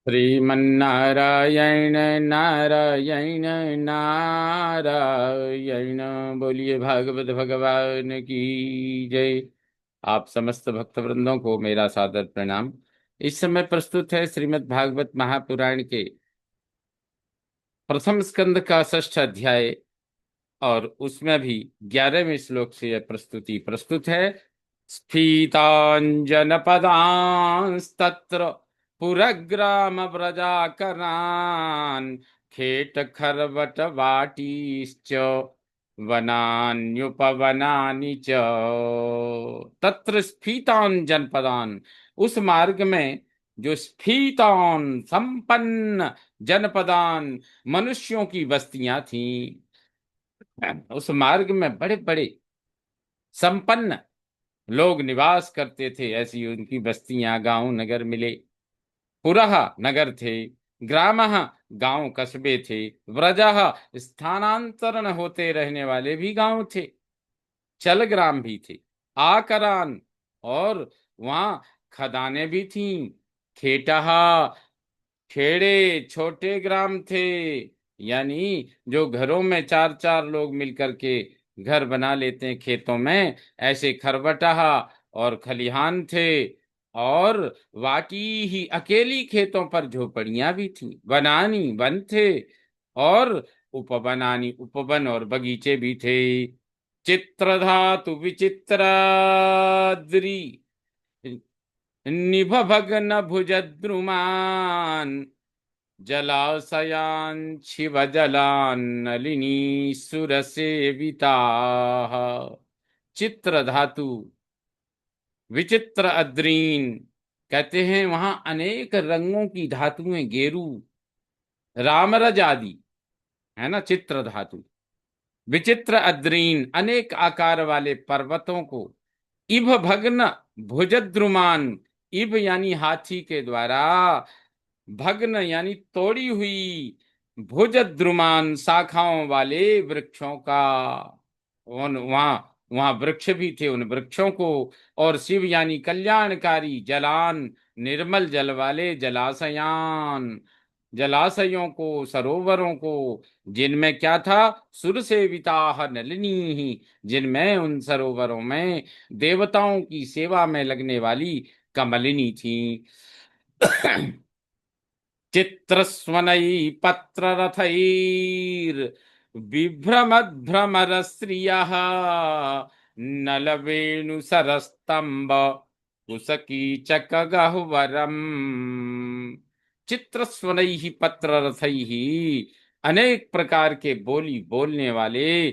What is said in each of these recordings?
श्रीमन्नारायण नारायण नारायण। बोलिए भागवत भगवान की जय। आप समस्त भक्त वृंदों को मेरा सादर प्रणाम। इस समय प्रस्तुत है श्रीमद् भागवत महापुराण के प्रथम स्कंद का षष्ठ अध्याय, और उसमें भी 11वें श्लोक से यह प्रस्तुति प्रस्तुत है। स्फीताञ्जनपदांस्तत्र पुरग्राम व्रजाकरान् खेट खर्वट वाटीश्च वनान्युपवनानि च। तत्र स्फीतान जनपदान, उस मार्ग में जो स्फीतान संपन्न जनपदान मनुष्यों की बस्तियां थीं, उस मार्ग में बड़े बड़े संपन्न लोग निवास करते थे, ऐसी उनकी बस्तियां गांव नगर मिले। पुरः नगर थे, ग्रामः गांव कस्बे थे, व्रजः स्थानांतरण होते रहने वाले भी गांव थे, चल ग्राम भी थे, आकरान और वहां खदानें भी थीं, खेटहा खेड़े छोटे ग्राम थे, यानी जो घरों में चार चार लोग मिलकर के घर बना लेते हैं खेतों में, ऐसे खरबटाहा और खलिहान थे। और वाटी ही अकेली खेतों पर झोपड़ियां भी थीं, वनानी वन थे, और उपवनानी उपवन और बगीचे भी थे। चित्रधातु विचित्राद्रि निभभग्न भुजद्रुमान् जलाशयान् शिवजलान् नलिनी सुरसेविताः। चित्र धातु विचित्र अद्रीन, कहते हैं वहां अनेक रंगों की धातुएं, गेरू रामरज आदि, है ना, चित्र धातु। विचित्र अद्रीन, अनेक आकार वाले पर्वतों को, इभ भग्न भुजद्रुमान, इभ यानी हाथी के द्वारा, भग्न यानी तोड़ी हुई, भुजद्रुमान शाखाओं वाले वृक्षों का, उन वहां वहां वृक्ष भी थे, उन वृक्षों को। और शिव यानी कल्याणकारी, जलान निर्मल जल वाले जलाशयान, जलाशयों को, सरोवरों को, जिनमें क्या था, सुर सेविता नलिनी ही, जिनमें उन सरोवरों में देवताओं की सेवा में लगने वाली कमलिनी थी। चित्रस्वनैः पत्ररथैर् बिभ्रमद्भ्रमर स्त्रियः नलवेणुसरस्तम्भ कुसकीचकगह्वरम्। चित्रस्वनैः पत्ररथैः, अनेक प्रकार के बोली बोलने वाले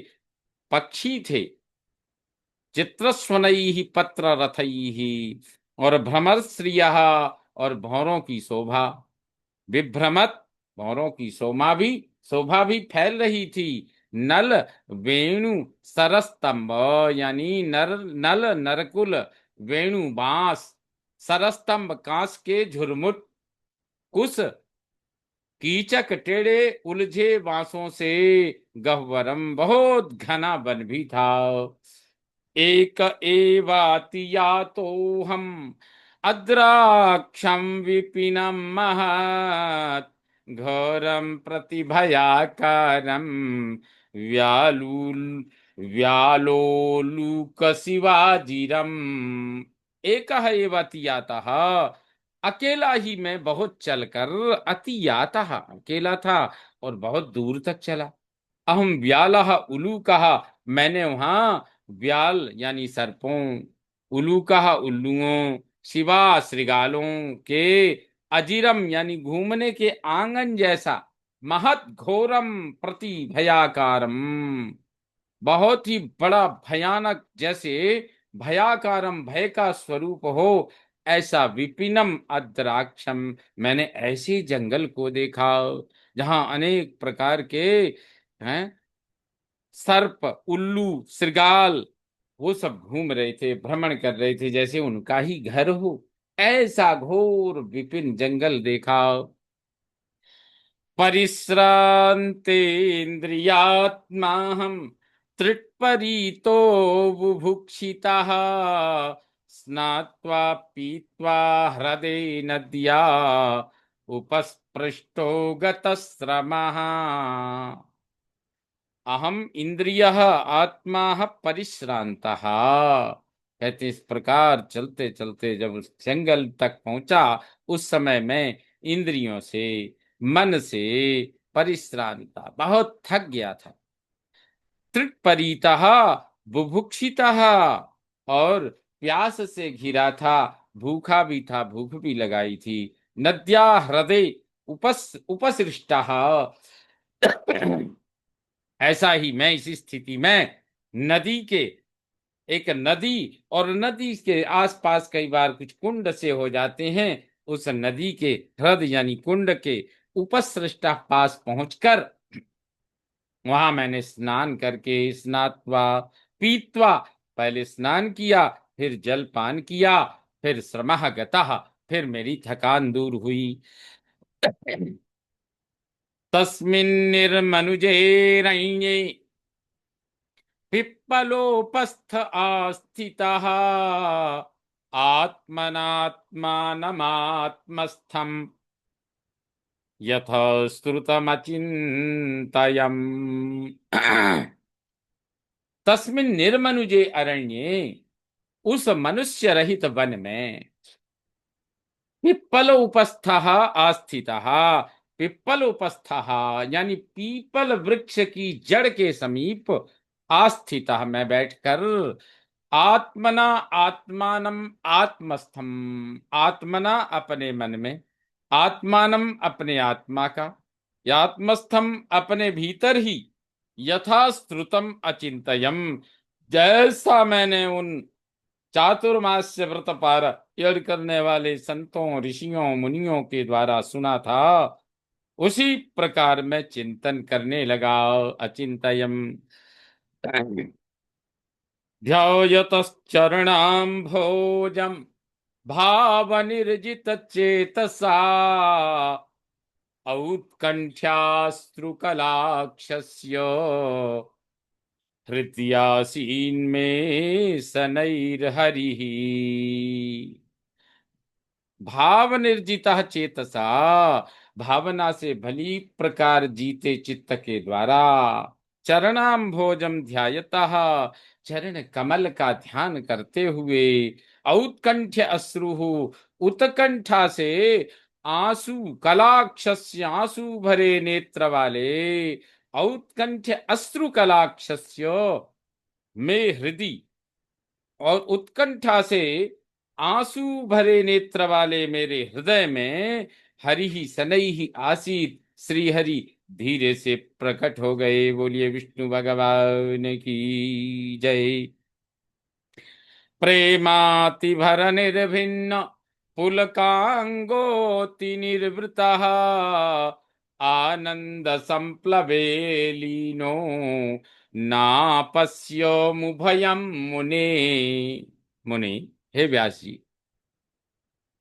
पक्षी थे। चित्रस्वनैः पत्ररथैः, और भ्रमर स्त्रियः, और भौरों की शोभा, विभ्रमत, भौरों की शोभा भी फैल रही थी। नल वेणु सरस्तंभ, यानी नल नरकुल, वेणु बांस, सरस्तंभ कांस के झुरमुट, कुश कीचक टेढ़े उलझे बांसों से, गह्वरम बहुत घना वन भी था। एक एवातियातो हम अद्राक्षम विपिनम महत् घोरम प्रतिभयाकारम व्यालुल व्यालोलुक शिवाजिरम। एक एव अतियातः, अकेला ही मैं बहुत चलकर, अतियातः अकेला था और बहुत दूर तक चला। अहम व्यालः उलूकः, मैंने वहां व्याल यानी सर्पों, उलूकः उल्लुओं, शिवा श्रृगालों के, अजिरम यानी घूमने के आंगन जैसा, महत घोरम प्रति भयाकारम, बहुत ही बड़ा भयानक, जैसे भयाकारम भय का स्वरूप हो, ऐसा विपिनम अद्राक्षम, मैंने ऐसे जंगल को देखा जहां अनेक प्रकार के हैं सर्प, उल्लू, श्रृगाल, वो सब घूम रहे थे, भ्रमण कर रहे थे, जैसे उनका ही घर हो। ऐसा घोर विपिन जंगल देखा। परिश्रान्तेन्द्रियात्मा हम तृट्परीतो बुभुक्षितः स्नात्वा पीत्वा हृदे नद्या उपस्पृष्टो गतश्रमः। अहम इंद्रियः आत्मा परिश्रांतः। कहते इस प्रकार चलते चलते जब उस जंगल तक पहुंचा, उस समय मैं इंद्रियों से, मन से परिश्रांत था, बहुत थक गया था। तृप्तपरीतः, बुभुक्षितः, और प्यास से घिरा था, भूखा भी था, भूख भी लगाई थी। नद्या हृदय उपसृष्टः। ऐसा ही मैं इस स्थिति में नदी के, एक नदी और नदी के आसपास कई बार कुछ कुंड से हो जाते हैं, उस नदी के हृदय यानी कुंड के उपसृष्टा पास पहुंचकर वहां मैंने स्नान करके, स्नात्वा पीत्वा, पहले स्नान किया, फिर जलपान किया, फिर श्रमः गतः, फिर मेरी थकान दूर हुई। तस्मिन्निर्मनुजे रण्ये पिप्पलोपस्थ आस्थितः, आत्मनात्मानमात्मस्थम् यथा श्रुतमचिन्तयम्। तस्मिन् निर्मनुजे अरण्ये, उस मनुष्य रहित वन में, पिप्पल उपस्थः आस्थितः, पिप्पल उपस्थः यानी पीपल वृक्ष की जड़ के समीप, आस्थितः मैं बैठकर, आत्मना आत्मानम आत्मस्थम, आत्मना अपने मन में, आत्मानम अपने आत्मा का, या आत्मस्थम अपने भीतर ही, यथा श्रुतम अचिंतयम, जैसा मैंने उन चातुर्मास्य व्रत पारण करने वाले संतों, ऋषियों, मुनियों के द्वारा सुना था, उसी प्रकार मैं चिंतन करने लगा। अचिंतयम ध्यायतश्चरणाम्भोजम् भावनिर्जित चेतसा, औत्कण्ठ्याश्रुकलाक्षस्य हृदयासीन्मे शनैर्हरिः। भाव निर्जिता चेतसा, भावना से भली प्रकार जीते चित्त के द्वारा, चरणाम भोजम ध्यायतः, चरण कमल का ध्यान करते हुए, औत्कंठ्य अश्रुहु, उत्कंठा से आंसू, कलाक्षस्य आंसू भरे नेत्र वाले, औत्कंठ्य अश्रु कलाक्षस्य में हृदय, और उत्कंठा से आंसू भरे नेत्र वाले मेरे हृदय में, हरि ही सनई ही आसीत श्री हरि धीरे से प्रकट हो गए। बोलिए विष्णु भगवान की जय। प्रेमाति भर निर्भिन्न पुलकांगोति निर्वृतः, आनंद संप्लवे लीनो नापश्यमुभयं मुने। मुनि, हे व्यास जी,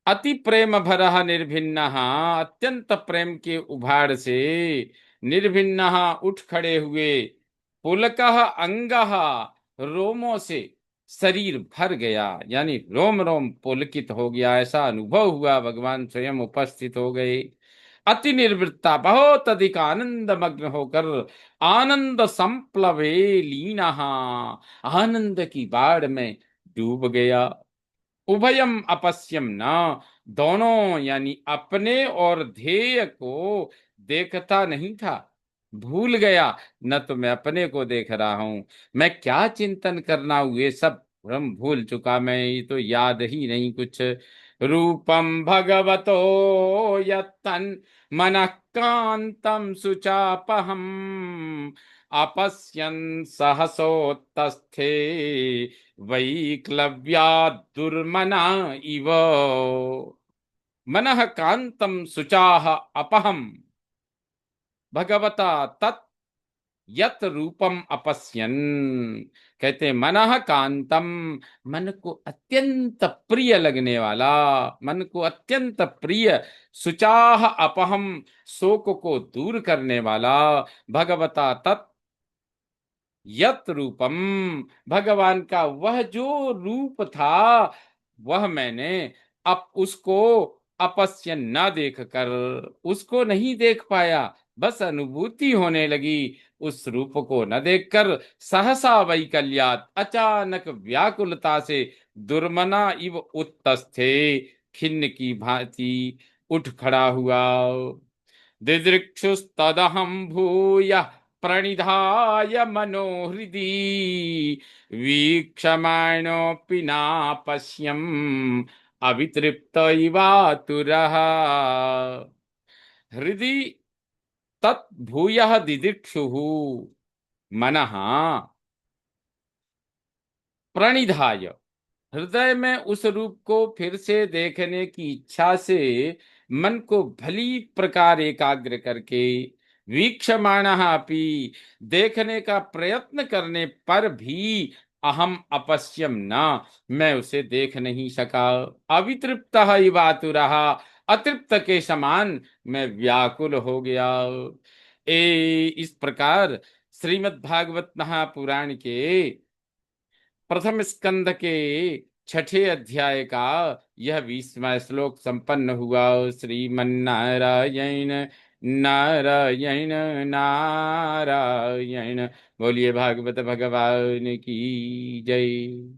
अति प्रेम भरह निर्भिन्न, अत्यंत प्रेम के उभाड़ से निर्भिन्न उठ खड़े हुए, पुलकः अंगः रोमों से शरीर भर गया, यानी रोम रोम पुलकित हो गया, ऐसा अनुभव हुआ, भगवान स्वयं उपस्थित हो गए। अति निर्वृत्ता, बहुत अधिक आनंद मग्न होकर, आनंद संप्लवे लीनः, आनंद की बाढ़ में डूब गया। उभयम अपश्यम न, दोनों यानी अपने और ध्येय को देखता नहीं था, भूल गया, न तो मैं अपने को देख रहा हूं, मैं क्या चिंतन करना हुए सब भ्रम भूल चुका, मैं ये तो याद ही नहीं कुछ। रूपम भगवतो यत्तन मनः कांतम सुचापहम, अपश्यन् सहसोत्तस्थे वैक्लव्यात् दुर्मना इव। मनः कांतम शुचाह अपहम भगवता तत् यत रूपम अपश्यन। कहते मनः कांतम, मन को अत्यंत प्रिय लगने वाला, मन को अत्यंत प्रिय, शुचाह अपहम, शोक को दूर करने वाला, भगवता तत् यत रूपम, भगवान का वह जो रूप था, वह मैंने अब उसको अपश्य न देख कर, उसको नहीं देख पाया, बस अनुभूति होने लगी। उस रूप को न देखकर सहसा वैकल्यात, अचानक व्याकुलता से दुर्मना इव उत्तस्थे, खिन्न की भांति उठ खड़ा हुआ। दिदृक्षुस्तदहं भूय प्रणिधाय मनोहृदि, वीक्षमाणोऽपि नापश्यम् अवितृप्त इवातुरः। हृदि तत् भूयः दिदिक्षुः मनः प्रणिधाय, हृदय में उस रूप को फिर से देखने की इच्छा से मन को भली प्रकार एकाग्र करके, वीक्षमाणः अपि, देखने का प्रयत्न करने पर भी, अहम अपश्यम न, मैं उसे देख नहीं सका। अवितृप्तः इव आतुरः, अतृप्त के समान मैं व्याकुल हो गया। इस प्रकार श्रीमद् भागवत महापुराण के प्रथम स्कंद के छठे अध्याय का यह 20वां श्लोक संपन्न हुआ। श्रीमन्नारायण नारायण नारायण। बोलिए भागवत भगवान की जय।